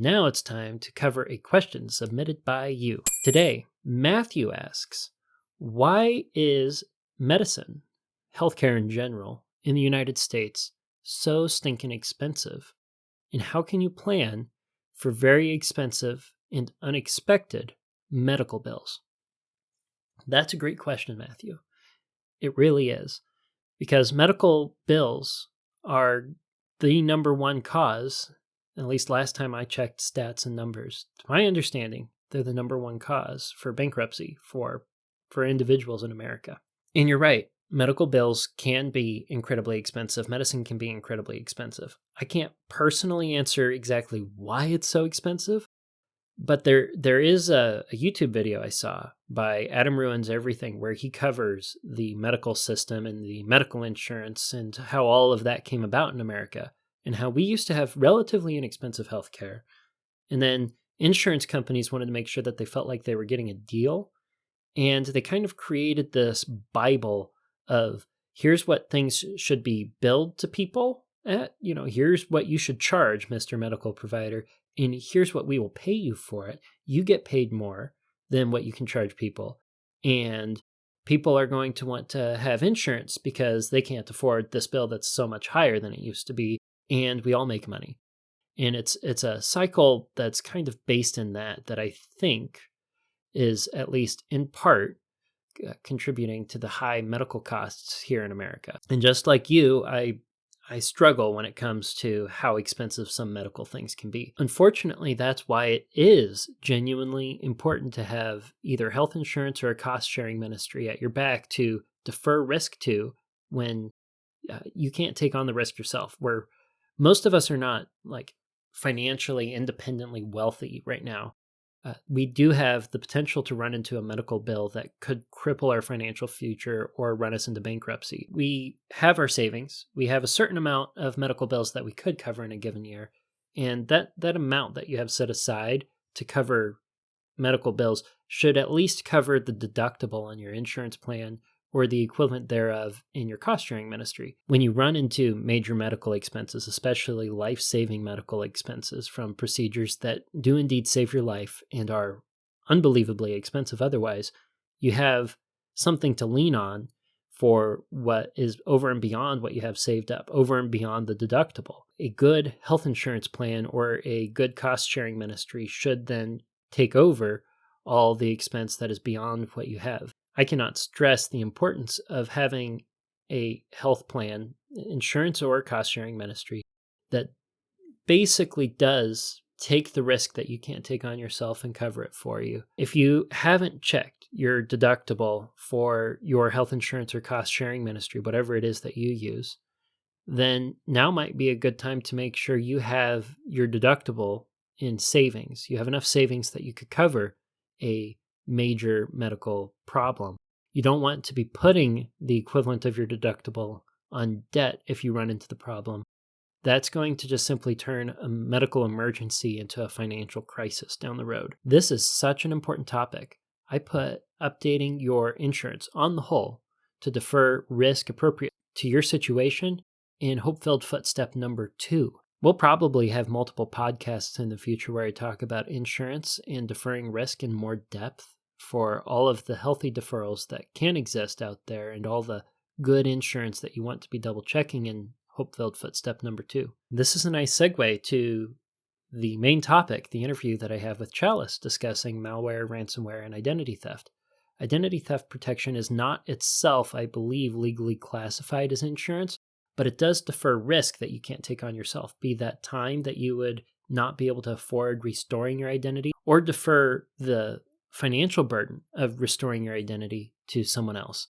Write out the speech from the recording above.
Now it's time to cover a question submitted by you. Today, Matthew asks, why is medicine, healthcare in general, in the United States so stinking expensive? And how can you plan for very expensive and unexpected medical bills? That's a great question, Matthew. It really is. Because medical bills are the number one cause, at least last time I checked stats and numbers. To my understanding, they're the number one cause for bankruptcy for individuals in America. And you're right, medical bills can be incredibly expensive. Medicine can be incredibly expensive. I can't personally answer exactly why it's so expensive, but there is a YouTube video I saw by Adam Ruins Everything where he covers the medical system and the medical insurance and how all of that came about in America and how we used to have relatively inexpensive healthcare. And then insurance companies wanted to make sure that they felt like they were getting a deal. And they kind of created this Bible of here's what things should be billed to people at, here's what you should charge, Mr. Medical Provider. And here's what we will pay you for it. You get paid more than what you can charge people. And people are going to want to have insurance because they can't afford this bill that's so much higher than it used to be. And we all make money. And it's a cycle that's kind of based in that I think is at least in part contributing to the high medical costs here in America. And just like you, I struggle when it comes to how expensive some medical things can be. Unfortunately, that's why it is genuinely important to have either health insurance or a cost-sharing ministry at your back to defer risk to when you can't take on the risk yourself, where most of us are not financially independently wealthy right now. We do have the potential to run into a medical bill that could cripple our financial future or run us into bankruptcy. We have our savings. We have a certain amount of medical bills that we could cover in a given year. And that amount that you have set aside to cover medical bills should at least cover the deductible on your insurance plan or the equivalent thereof in your cost-sharing ministry. When you run into major medical expenses, especially life-saving medical expenses from procedures that do indeed save your life and are unbelievably expensive otherwise, you have something to lean on for what is over and beyond what you have saved up, over and beyond the deductible. A good health insurance plan or a good cost-sharing ministry should then take over all the expense that is beyond what you have. I cannot stress the importance of having a health plan, insurance or cost-sharing ministry that basically does take the risk that you can't take on yourself and cover it for you. If you haven't checked your deductible for your health insurance or cost-sharing ministry, whatever it is that you use, then now might be a good time to make sure you have your deductible in savings. You have enough savings that you could cover a major medical problem. You don't want to be putting the equivalent of your deductible on debt if you run into the problem. That's going to just simply turn a medical emergency into a financial crisis down the road. This is such an important topic. I put updating your insurance on the whole to defer risk appropriate to your situation in HopeFilled footstep number 2. We'll probably have multiple podcasts in the future where I talk about insurance and deferring risk in more depth for all of the healthy deferrals that can exist out there and all the good insurance that you want to be double checking in HopeFilled footstep number 2. This is a nice segue to the main topic, the interview that I have with Chalice discussing malware, ransomware, and identity theft. Identity theft protection is not itself, I believe, legally classified as insurance, but it does defer risk that you can't take on yourself, be that time that you would not be able to afford restoring your identity, or defer the financial burden of restoring your identity to someone else.